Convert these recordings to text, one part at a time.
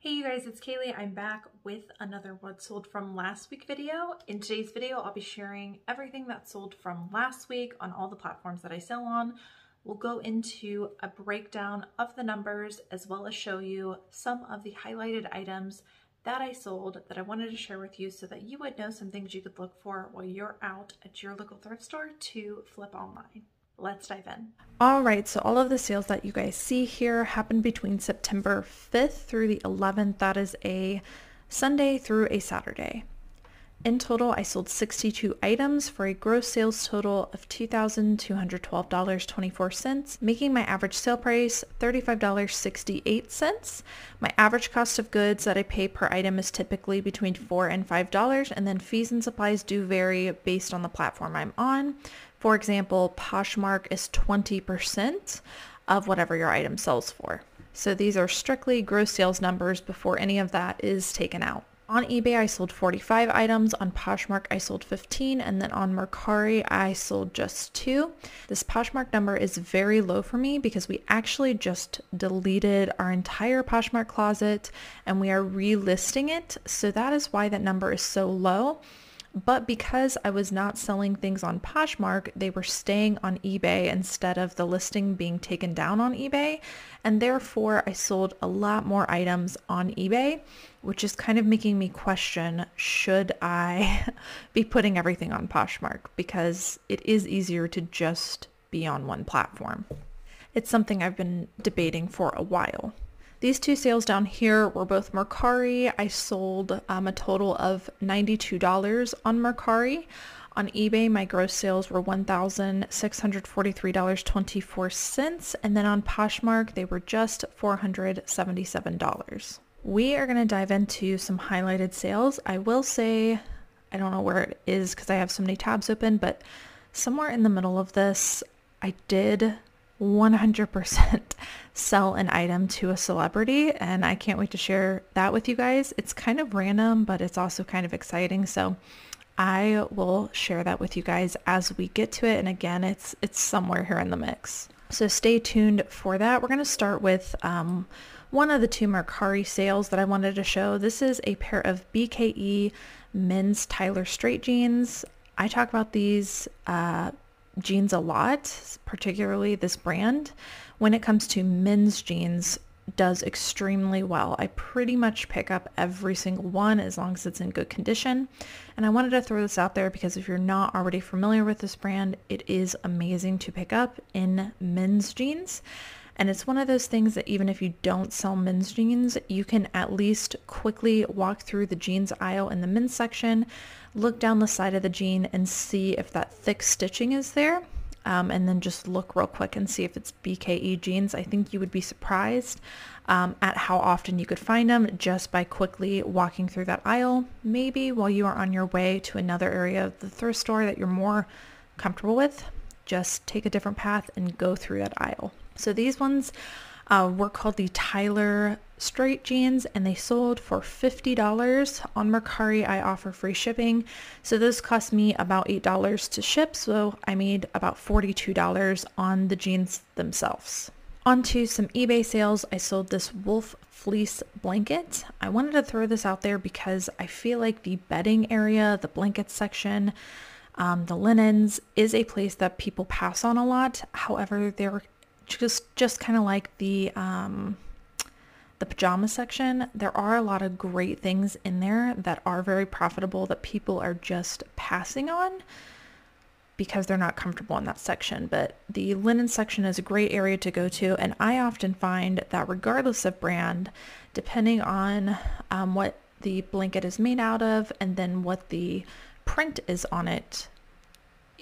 Hey you guys, it's Kaylee. I'm back with another what sold from last week video. In today's video, I'll be sharing everything that sold from last week on all the platforms that I sell on. We'll go into a breakdown of the numbers as well as show you some of the highlighted items that I sold that I wanted to share with you so that you would know some things you could look for while you're out at your local thrift store to flip online. Let's dive in. All right, so all of the sales that you guys see here happened between September 5th through the 11th. That is a Sunday through a Saturday. In total, I sold 62 items for a gross sales total of $2,212.24, making my average sale price $35.68. My average cost of goods that I pay per item is typically between $4 and $5, and then fees and supplies do vary based on the platform I'm on. For example, Poshmark is 20% of whatever your item sells for. So these are strictly gross sales numbers before any of that is taken out. On eBay, I sold 45 items. On Poshmark, I sold 15. And then on Mercari, I sold just 2. This Poshmark number is very low for me because we actually just deleted our entire Poshmark closet and we are relisting it. So that is why that number is so low. But because I was not selling things on Poshmark, they were staying on eBay instead of the listing being taken down on eBay. And therefore, I sold a lot more items on eBay, which is kind of making me question, should I be putting everything on Poshmark? Because it is easier to just be on one platform. It's something I've been debating for a while. These two sales down here were both Mercari. I sold a total of $92 on Mercari. On eBay, my gross sales were $1,643.24. And then on Poshmark, they were just $477. We are going to dive into some highlighted sales. I will say, I don't know where it is because I have so many tabs open, but somewhere in the middle of this, I did 100% sell an item to a celebrity, and I can't wait to share that with you guys. It's kind of random, but it's also kind of exciting, so I will share that with you guys as we get to it. And again, it's somewhere here in the mix, so stay tuned for that. We're going to start with one of the two Mercari sales that I wanted to show. This is a pair of BKE men's Tyler straight jeans. I talk about these jeans a lot, particularly this brand. When it comes to men's jeans, does extremely well. I pretty much pick up every single one as long as it's in good condition. And I wanted to throw this out there because if you're not already familiar with this brand, it is amazing to pick up in men's jeans. And it's one of those things that even if you don't sell men's jeans, you can at least quickly walk through the jeans aisle in the men's section, look down the side of the jean and see if that thick stitching is there, and then just look real quick and see if it's BKE jeans. I think you would be surprised at how often you could find them just by quickly walking through that aisle. Maybe while you are on your way to another area of the thrift store that you're more comfortable with, just take a different path and go through that aisle. So these ones were called the Tyler straight jeans, and they sold for $50. On Mercari, I offer free shipping. So this cost me about $8 to ship. So I made about $42 on the jeans themselves. Onto some eBay sales. I sold this wolf fleece blanket. I wanted to throw this out there because I feel like the bedding area, the blanket section, the linens is a place that people pass on a lot. However, they're just kind of like the pajama section. There are a lot of great things in there that are very profitable that people are just passing on because they're not comfortable in that section. But the linen section is a great area to go to, and I often find that regardless of brand, depending on what the blanket is made out of and then what the print is on it,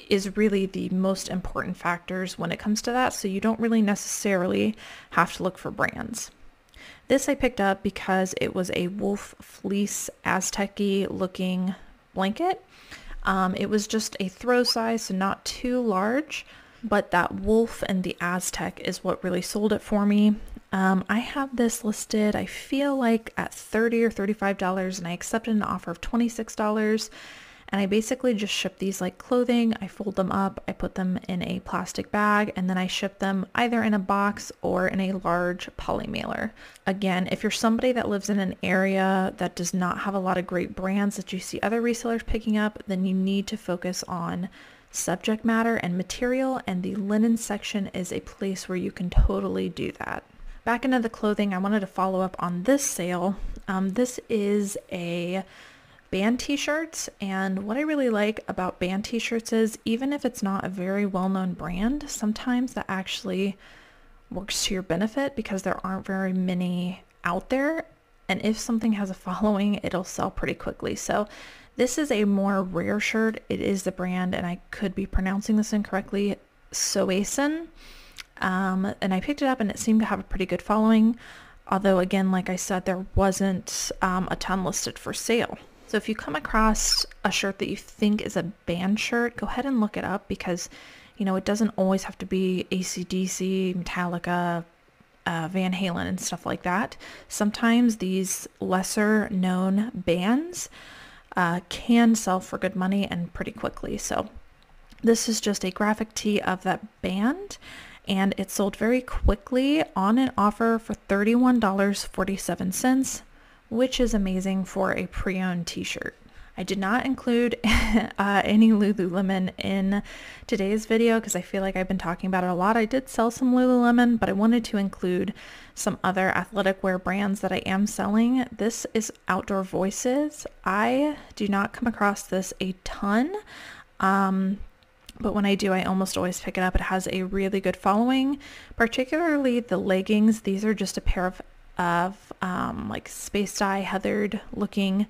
is really the most important factors when it comes to that. So you don't really necessarily have to look for brands. This I picked up because it was a wolf fleece Aztec-y looking blanket. It was just a throw size, so not too large, but that wolf and the Aztec is what really sold it for me. I have this listed, I feel like at $30 or $35, and I accepted an offer of $26. And I basically just ship these like clothing. I fold them up, I put them in a plastic bag, and then I ship them either in a box or in a large poly mailer. Again, if you're somebody that lives in an area that does not have a lot of great brands that you see other resellers picking up, then you need to focus on subject matter and material, and the linen section is a place where you can totally do that. Back into the clothing, I wanted to follow up on this sale. This is a band t-shirts, and what I really like about band t-shirts is even if it's not a very well-known brand, sometimes that actually works to your benefit because there aren't very many out there, and if something has a following, it'll sell pretty quickly. So this is a more rare shirt. It is the brand, and I could be pronouncing this incorrectly, Suede. And I picked it up and it seemed to have a pretty good following. Although again, like I said, there wasn't a ton listed for sale. So if you come across a shirt that you think is a band shirt, go ahead and look it up because, you know, it doesn't always have to be AC/DC, Metallica, Van Halen and stuff like that. Sometimes these lesser known bands can sell for good money and pretty quickly. So this is just a graphic tee of that band, and it sold very quickly on an offer for $31.47, which is amazing for a pre-owned t-shirt. I did not include any Lululemon in today's video because I feel like I've been talking about it a lot. I did sell some Lululemon, but I wanted to include some other athletic wear brands that I am selling. This is Outdoor Voices. I do not come across this a ton, but when I do, I almost always pick it up. It has a really good following, particularly the leggings. These are just a pair of like space dye heathered looking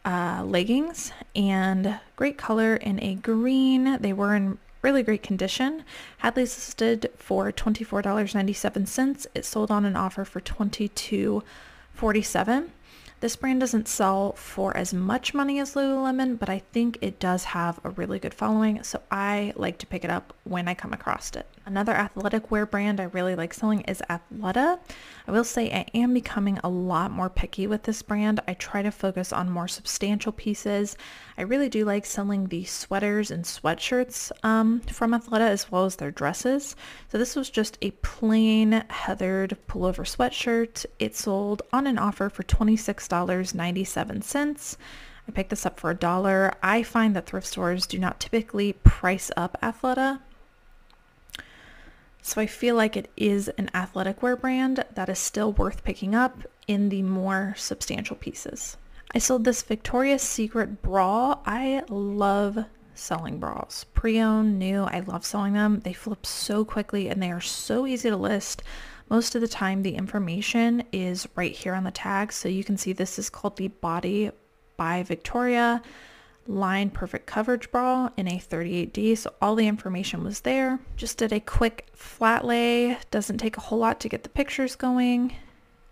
leggings, and great color in a green. They were in really great condition. Had these listed for $24.97. It sold on an offer for $22.47. This brand doesn't sell for as much money as Lululemon, but I think it does have a really good following, so I like to pick it up when I come across it. Another athletic wear brand I really like selling is Athleta. I will say I am becoming a lot more picky with this brand. I try to focus on more substantial pieces. I really do like selling the sweaters and sweatshirts from Athleta, as well as their dresses. So this was just a plain heathered pullover sweatshirt. It sold on an offer for $26.97. I picked this up for $1. I find that thrift stores do not typically price up Athleta, so I feel like it is an athletic wear brand that is still worth picking up in the more substantial pieces. I sold this Victoria's Secret bra. I love selling bras. Pre-owned, new, I love selling them. They flip so quickly and they are so easy to list. Most of the time the information is right here on the tag. So you can see this is called the Body by Victoria Line Perfect Coverage Bra in a 38D. So all the information was there. Just did a quick flat lay. Doesn't take a whole lot to get the pictures going,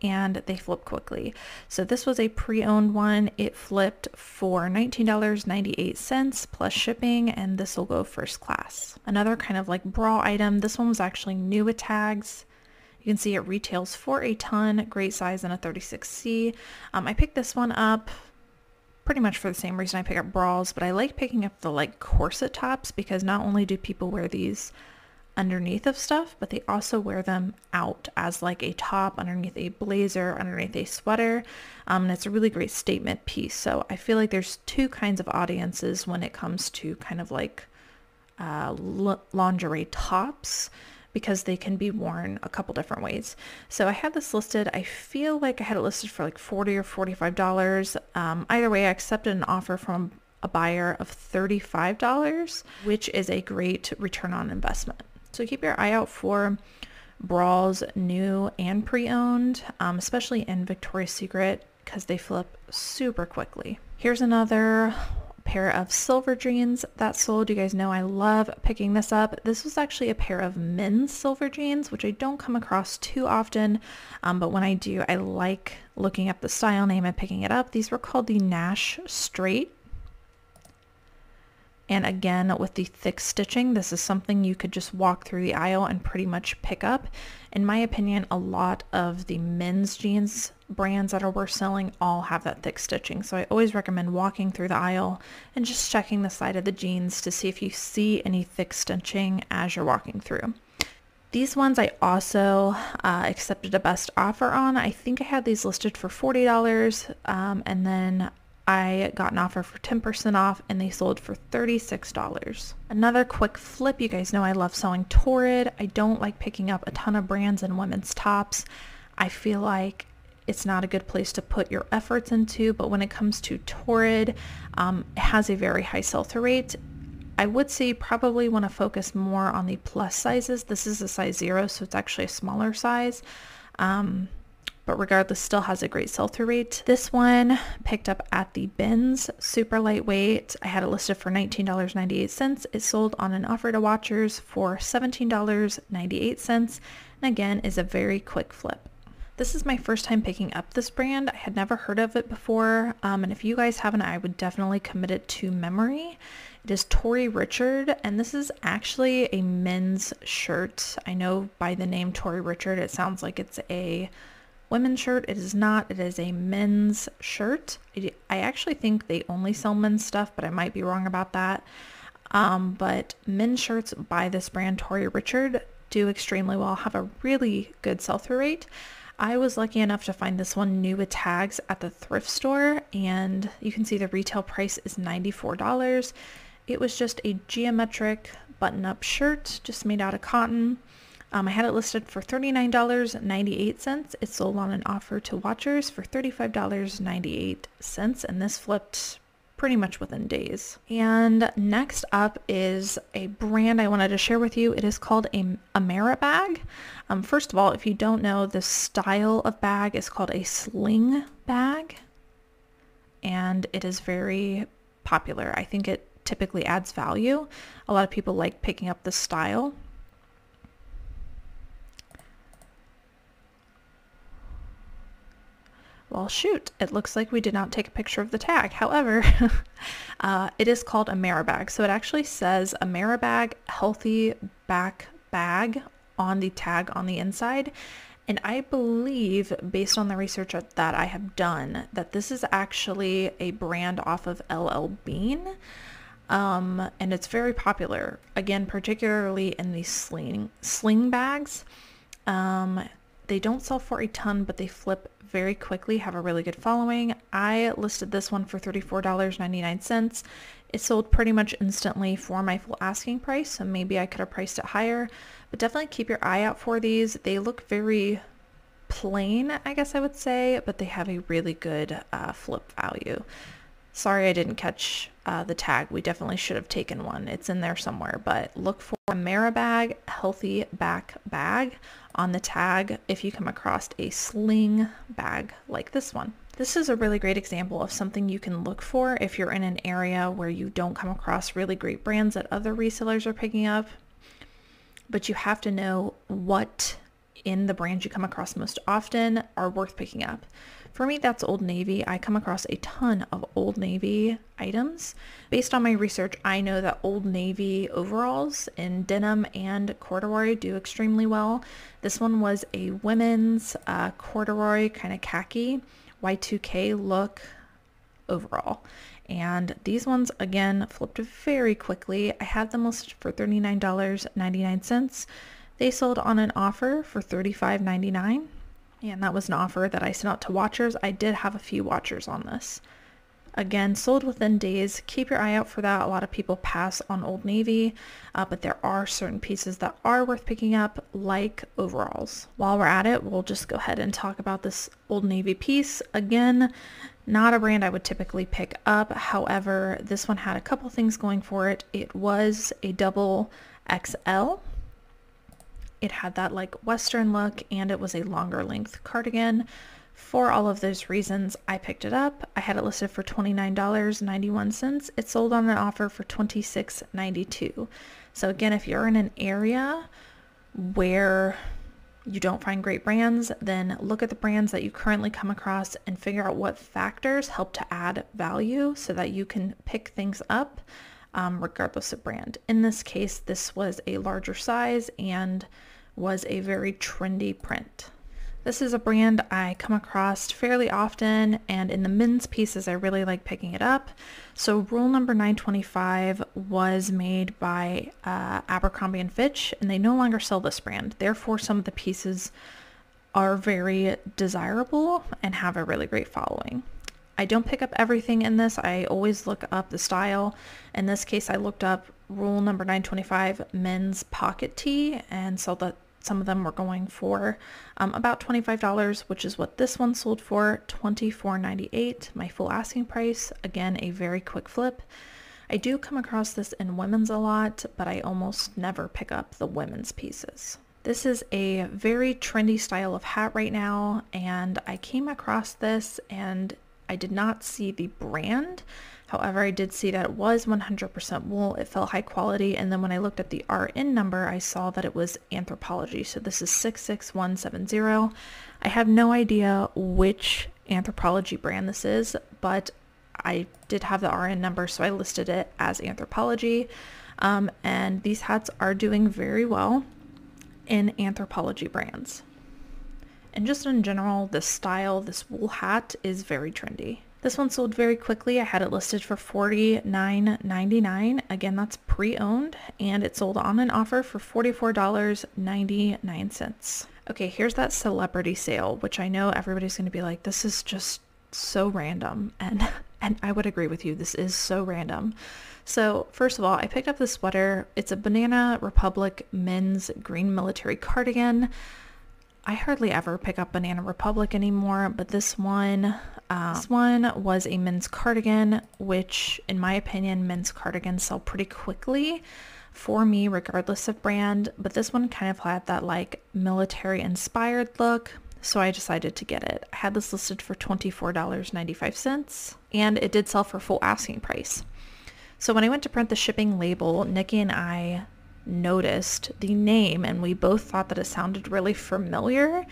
and they flip quickly. So this was a pre-owned one. It flipped for $19.98 plus shipping, and this will go first class. Another kind of like bra item. This one was actually new with tags. You can see it retails for a ton, great size in a 36C. I picked this one up pretty much for the same reason I pick up bras, but I like picking up the like corset tops because not only do people wear these underneath of stuff, but they also wear them out as like a top underneath a blazer, underneath a sweater, and it's a really great statement piece. So I feel like there's two kinds of audiences when it comes to kind of like lingerie tops, because they can be worn a couple different ways. So I had this listed. I feel like I had it listed for like $40 or $45. Either way, I accepted an offer from a buyer of $35, which is a great return on investment. So keep your eye out for bras, new and pre-owned, especially in Victoria's Secret, because they flip super quickly. Here's another pair of silver jeans that sold. You guys know I love picking this up. This was actually a pair of men's silver jeans, which I don't come across too often, but when I do, I like looking up the style name and picking it up. These were called the Nash Straight, And again, with the thick stitching, this is something you could just walk through the aisle and pretty much pick up. In my opinion, a lot of the men's jeans brands that are worth selling all have that thick stitching. So I always recommend walking through the aisle and just checking the side of the jeans to see if you see any thick stitching as you're walking through. These ones I also accepted a best offer on. I think I had these listed for $40, and then I got an offer for 10% off and they sold for $36. Another quick flip, you guys know I love selling Torrid. I don't like picking up a ton of brands in women's tops. I feel like it's not a good place to put your efforts into, but when it comes to Torrid, it has a very high sell-through rate. I would say you probably want to focus more on the plus sizes. This is a size 0, so it's actually a smaller size. But regardless, still has a great sell-through rate. This one picked up at the bins, super lightweight. I had it listed for $19.98. It sold on an offer to watchers for $17.98, and again is a very quick flip. This is my first time picking up this brand. I had never heard of it before, and if you guys haven't, I would definitely commit it to memory. It is Tory Richard, and this is actually a men's shirt. I know by the name Tory Richard, it sounds like it's a women's shirt. It is not. It is a men's shirt. I actually think they only sell men's stuff, but I might be wrong about that. But men's shirts by this brand, Tory Richard, do extremely well, have a really good sell-through rate. I was lucky enough to find this one new with tags at the thrift store, and you can see the retail price is $94. It was just a geometric button-up shirt, just made out of cotton. I had it listed for $39.98. It sold on an offer to watchers for $35.98, and this flipped pretty much within days. And next up is a brand I wanted to share with you. It is called a Mercari. First of all, if you don't know, the style of bag is called a sling bag, and it is very popular. I think it typically adds value. A lot of people like picking up the style. Well, shoot, it looks like we did not take a picture of the tag. However, it is called a Mercari. So it actually says a Mercari healthy back bag on the tag on the inside. And I believe, based on the research that I have done, that this is actually a brand off of LL Bean. And it's very popular, again, particularly in these sling bags. They don't sell for a ton, but they flip very quickly, have a really good following. I listed this one for $34.99. It sold pretty much instantly for my full asking price, so maybe I could have priced it higher, but definitely keep your eye out for these. They look very plain, I guess I would say, but they have a really good flip value. Sorry I didn't catch the tag. We definitely should have taken one. It's in there somewhere, but look for a Mercari healthy back bag on the tag if you come across a sling bag like this one. This is a really great example of something you can look for if you're in an area where you don't come across really great brands that other resellers are picking up, but you have to know what in the brands you come across most often are worth picking up. For me, that's Old Navy. I come across a ton of Old Navy items. Based on my research, I know that Old Navy overalls in denim and corduroy do extremely well. This one was a women's corduroy kind of khaki Y2K look overall. And these ones, again, flipped very quickly. I had them listed for $39.99. They sold on an offer for $35.99. And that was an offer that I sent out to watchers. I did have a few watchers on this. Again, sold within days. Keep your eye out for that. A lot of people pass on Old Navy, but there are certain pieces that are worth picking up, like overalls. While we're at it, we'll just go ahead and talk about this Old Navy piece. Again, not a brand I would typically pick up. However, this one had a couple things going for it. It was a double XL. It had that like Western look, and it was a longer length cardigan. For all of those reasons, I picked it up. I had it listed for $29.91. It sold on an offer for $26.92. So again, if you're in an area where you don't find great brands, then look at the brands that you currently come across and figure out what factors help to add value so that you can pick things up. regardless of brand. In this case, this was a larger size and was a very trendy print. This is a brand I come across fairly often, and in the men's pieces, I really like picking it up. So rule number 925 was made by Abercrombie & Fitch, and they no longer sell this brand. Therefore, some of the pieces are very desirable and have a really great following. I don't pick up everything in this. I always look up the style. In this case, I looked up rule number 925 men's pocket tee and saw that some of them were going for about $25, which is what this one sold for, $24.98, my full asking price. Again, a very quick flip. I do come across this in women's a lot, but I almost never pick up the women's pieces. This is a very trendy style of hat right now, and I came across this and I did not see the brand. However, I did see that it was 100% wool. It felt high quality. And then when I looked at the RN number, I saw that it was Anthropologie. So this is 66170. I have no idea which Anthropologie brand this is, but I did have the RN number, so I listed it as Anthropologie. And these hats are doing very well in Anthropologie brands. And just in general, this style, this wool hat is very trendy. This one sold very quickly. I had it listed for $49.99. Again, that's pre-owned, and it sold on an offer for $44.99. Okay, here's that celebrity sale, which I know everybody's going to be like, this is just so random. And I would agree with you. This is so random. So first of all, I picked up this sweater. It's a Banana Republic men's green military cardigan. I hardly ever pick up Banana Republic anymore, but this one was a men's cardigan, which in my opinion, men's cardigans sell pretty quickly for me, regardless of brand. But this one kind of had that like military inspired look, so I decided to get it. I had this listed for $24.95, and it did sell for full asking price. So when I went to print the shipping label, Nikki and I noticed the name, and we both thought that it sounded really familiar,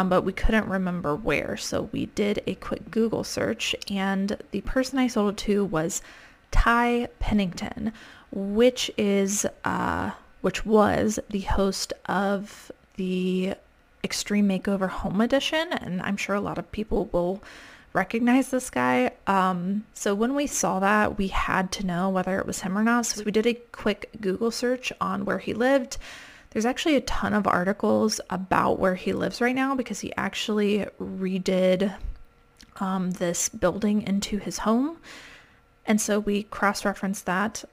but we couldn't remember where. So we did a quick Google search, and the person I sold it to was Ty Pennington, which was the host of the Extreme Makeover Home Edition, and I'm sure a lot of people will recognize this guy. So when we saw that, we had to know whether it was him or not. So we did a quick Google search on where he lived. There's actually a ton of articles about where he lives right now, because he actually redid this building into his home. And so we cross-referenced that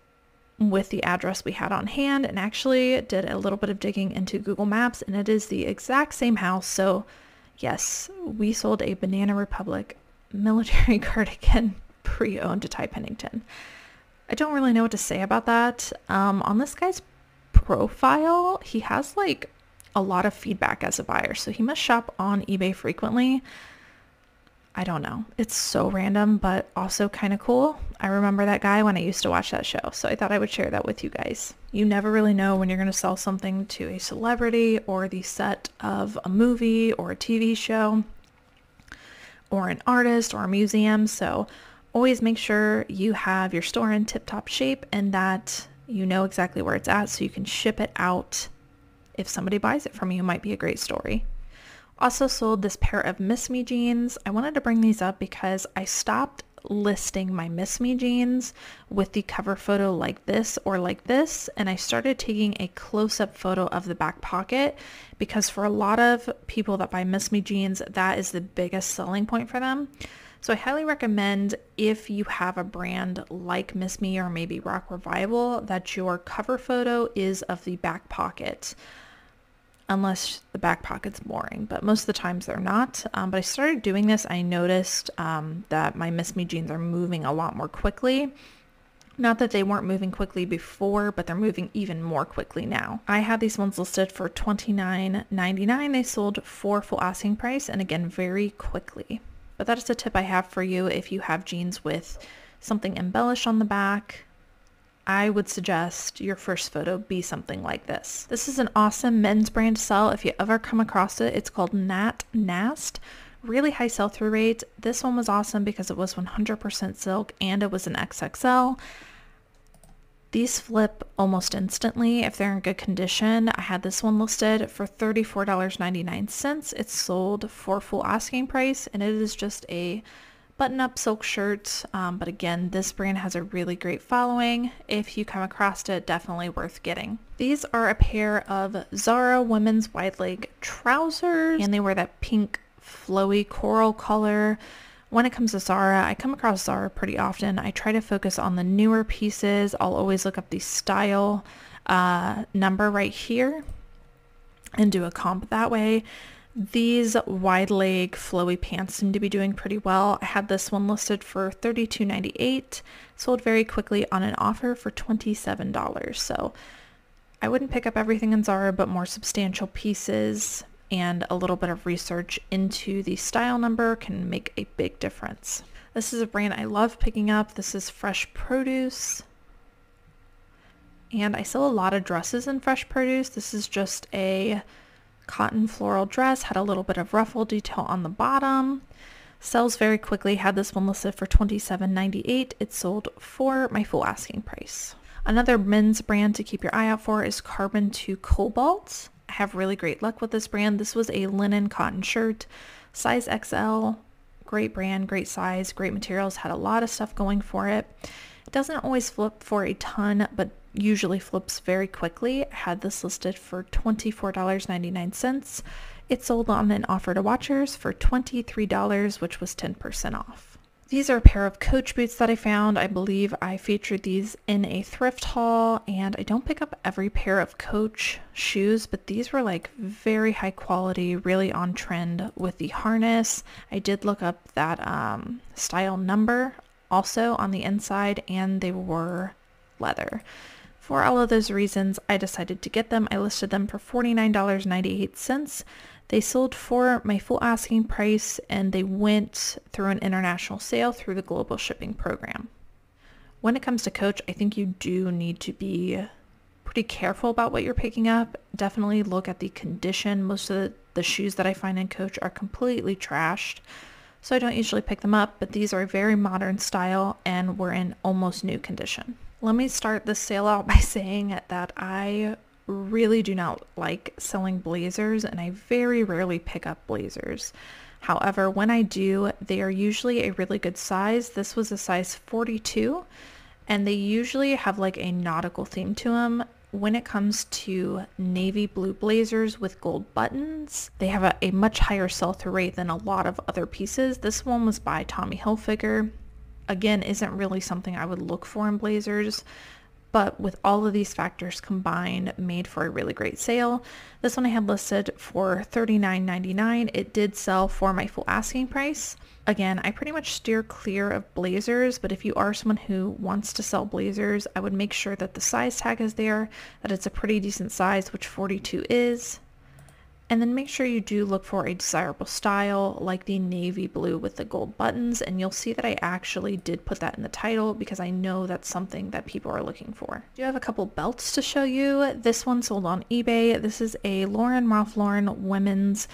with the address we had on hand, and actually did a little bit of digging into Google Maps, and it is the exact same house. So yes, we sold a Banana Republic military cardigan pre-owned to Ty Pennington. I don't really know what to say about that. On this guy's profile, he has like a lot of feedback as a buyer, so he must shop on eBay frequently. I don't know. It's so random, but also kind of cool. I remember that guy when I used to watch that show, so I thought I would share that with you guys. You never really know when you're going to sell something to a celebrity or the set of a movie or a TV show or an artist or a museum, so always make sure you have your store in tip-top shape and that you know exactly where it's at so you can ship it out. If somebody buys it from you, it might be a great story. Also sold this pair of Miss Me jeans. I wanted to bring these up because I stopped listing my Miss Me jeans with the cover photo like this or like this, and I started taking a close-up photo of the back pocket, because for a lot of people that buy Miss Me jeans, that is the biggest selling point for them. So I highly recommend, if you have a brand like Miss Me or maybe Rock Revival, that your cover photo is of the back pocket. Unless the back pocket's boring, but most of the times they're not. But I started doing this. I noticed that my Miss Me jeans are moving a lot more quickly. Not that they weren't moving quickly before, but they're moving even more quickly now. I had these ones listed for $29.99. They sold for full asking price, and again, very quickly. But that is a tip I have for you if you have jeans with something embellished on the back. I would suggest your first photo be something like this. This is an awesome men's brand to sell. If you ever come across it, it's called Nat Nast. Really high sell-through rate. This one was awesome because it was 100% silk and it was an XXL. These flip almost instantly if they're in good condition. I had this one listed for $34.99. It's sold for full asking price, and it is just a button-up silk shirt. But again, this brand has a really great following. If you come across it, definitely worth getting. These are a pair of Zara women's wide leg trousers, and they wear that pink flowy coral color. When it comes to Zara, I come across Zara pretty often. I try to focus on the newer pieces. I'll always look up the style number right here and do a comp that way. These wide leg flowy pants seem to be doing pretty well. I had this one listed for $32.98, sold very quickly on an offer for $27. So I wouldn't pick up everything in Zara, but more substantial pieces and a little bit of research into the style number can make a big difference. This is a brand I love picking up. This is Fresh Produce. And I sell a lot of dresses in Fresh Produce. This is just a cotton floral dress, had a little bit of ruffle detail on the bottom. Sells very quickly. Had this one listed for $27.98. It sold for my full asking price. Another men's brand to keep your eye out for is Carbon to Cobalt. I have really great luck with this brand. This was a linen cotton shirt, size XL, great brand, great size, great materials, had a lot of stuff going for it. It doesn't always flip for a ton, but usually flips very quickly. I had this listed for $24.99. It sold on an offer to watchers for $23, which was 10% off. These are a pair of Coach boots that I found. I believe I featured these in a thrift haul, and I don't pick up every pair of Coach shoes, but these were like very high quality, really on trend with the harness. I did look up that style number also on the inside, and they were leather. For all of those reasons, I decided to get them. I listed them for $49.98. They sold for my full asking price, and they went through an international sale through the global shipping program. When it comes to Coach, I think you do need to be pretty careful about what you're picking up. Definitely look at the condition. Most of the shoes that I find in Coach are completely trashed, so I don't usually pick them up, but these are a very modern style and were in almost new condition. Let me start this sale out by saying that I really do not like selling blazers, and I very rarely pick up blazers. However, when I do, they are usually a really good size. This was a size 42, and they usually have like a nautical theme to them. When it comes to navy blue blazers with gold buttons, they have a much higher sell-through rate than a lot of other pieces. This one was by Tommy Hilfiger. Again, isn't really something I would look for in blazers, but with all of these factors combined, made for a really great sale. This one I had listed for $39.99. It did sell for my full asking price. Again, I pretty much steer clear of blazers, but if you are someone who wants to sell blazers, I would make sure that the size tag is there, that it's a pretty decent size, which 42 is. And then make sure you do look for a desirable style like the navy blue with the gold buttons, and you'll see that I actually did put that in the title because I know that's something that people are looking for. I do have a couple belts to show you. This one sold on eBay. This is a Ralph Lauren women's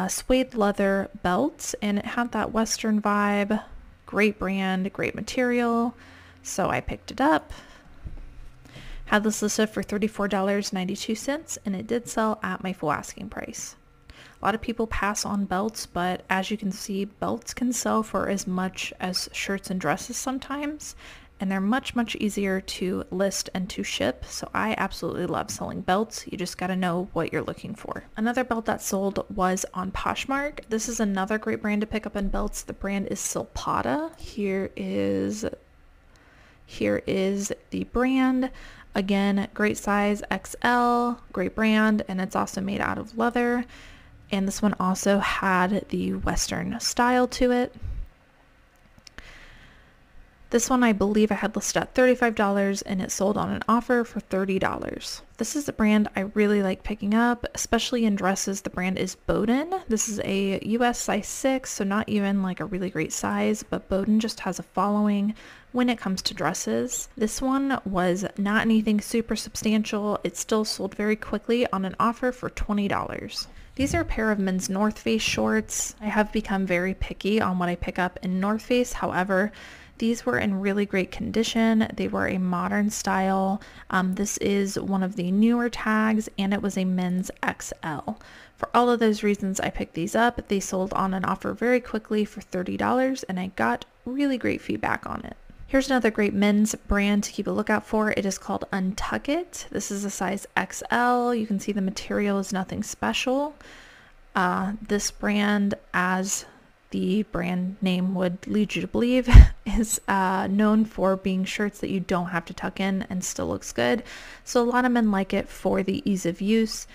suede leather belt, and it had that Western vibe. Great brand, great material, so I picked it up. Had this listed for $34.92, and it did sell at my full asking price. A lot of people pass on belts, but as you can see, belts can sell for as much as shirts and dresses sometimes, and they're much, much easier to list and to ship, so I absolutely love selling belts. You just gotta know what you're looking for. Another belt that sold was on Poshmark. This is another great brand to pick up in belts. The brand is Silpada. Here is the brand. Again, great size, XL, great brand, and it's also made out of leather. And this one also had the Western style to it. This one I believe I had listed at $35, and it sold on an offer for $30. This is a brand I really like picking up, especially in dresses. The brand is Bowden. This is a US size 6, so not even like a really great size, but Bowden just has a following when it comes to dresses. This one was not anything super substantial. It still sold very quickly on an offer for $20. These are a pair of men's North Face shorts. I have become very picky on what I pick up in North Face. However, these were in really great condition. They were a modern style. This is one of the newer tags, and it was a men's XL. For all of those reasons, I picked these up. They sold on an offer very quickly for $30, and I got really great feedback on it. Here's another great men's brand to keep a lookout for. It is called Untuck It. This is a size XL. You can see the material is nothing special. This brand, as the brand name would lead you to believe, is known for being shirts that you don't have to tuck in and still looks good. So a lot of men like it for the ease of use.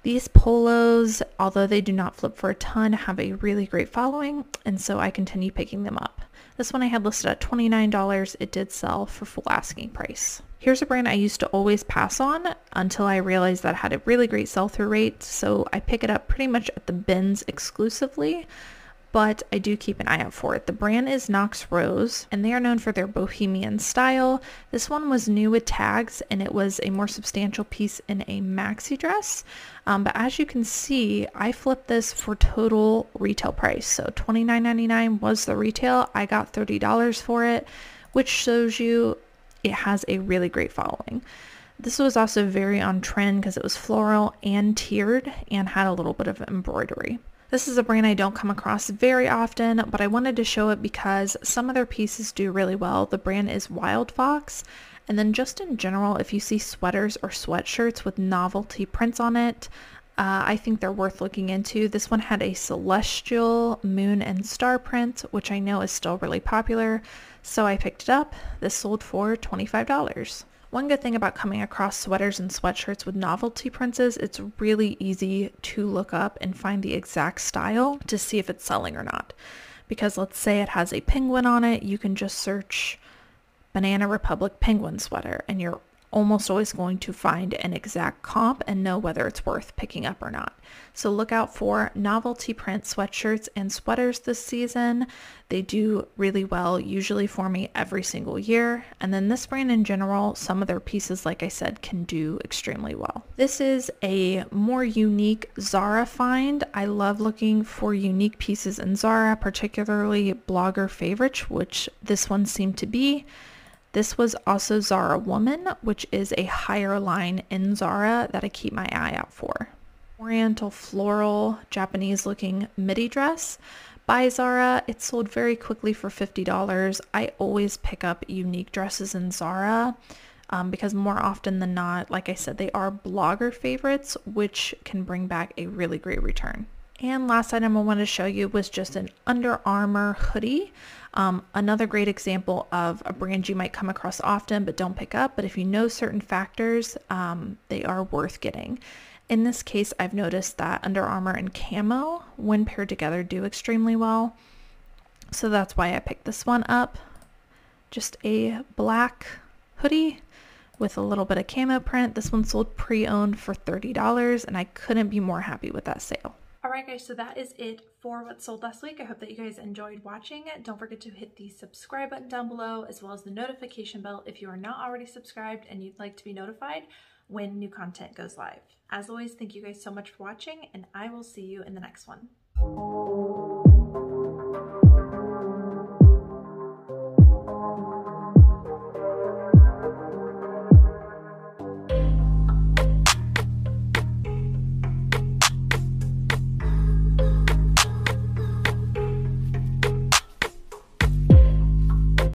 These polos, although they do not flip for a ton, have a really great following, and so I continue picking them up. This one I had listed at $29. It did sell for full asking price. Here's a brand I used to always pass on until I realized that it had a really great sell-through rate, so I pick it up pretty much at the bins exclusively, but I do keep an eye out for it. The brand is Knox Rose, and they are known for their bohemian style. This one was new with tags, and it was a more substantial piece in a maxi dress. But as you can see, I flipped this for total retail price. So $29.99 was the retail. I got $30 for it, which shows you it has a really great following. This was also very on trend because it was floral and tiered and had a little bit of embroidery. This is a brand I don't come across very often, but I wanted to show it because some of their pieces do really well. The brand is Wild Fox. And then just in general, if you see sweaters or sweatshirts with novelty prints on it, I think they're worth looking into. This one had a celestial moon and star print, which I know is still really popular. So I picked it up. This sold for $25. One good thing about coming across sweaters and sweatshirts with novelty prints is it's really easy to look up and find the exact style to see if it's selling or not. Because let's say it has a penguin on it, you can just search Banana Republic penguin sweater and you're almost always going to find an exact comp and know whether it's worth picking up or not. So look out for novelty print sweatshirts and sweaters this season. They do really well, usually for me every single year. And then this brand in general, some of their pieces, like I said, can do extremely well. This is a more unique Zara find. I love looking for unique pieces in Zara, particularly blogger favorites, which this one seemed to be. This was also Zara Woman, which is a higher line in Zara that I keep my eye out for. Oriental floral Japanese looking midi dress by Zara. It sold very quickly for $50. I always pick up unique dresses in Zara because more often than not, like I said, they are blogger favorites, which can bring back a really great return. And last item I wanted to show you was just an Under Armour hoodie. Another great example of a brand you might come across often but don't pick up, but if you know certain factors, they are worth getting. In this case, I've noticed that Under Armour and camo, when paired together, do extremely well. So that's why I picked this one up. Just a black hoodie with a little bit of camo print. This one sold pre-owned for $30, and I couldn't be more happy with that sale. Alright guys, so that is it for what sold last week. I hope that you guys enjoyed watching it. Don't forget to hit the subscribe button down below, as well as the notification bell if you are not already subscribed and you'd like to be notified when new content goes live. As always, thank you guys so much for watching, and I will see you in the next one.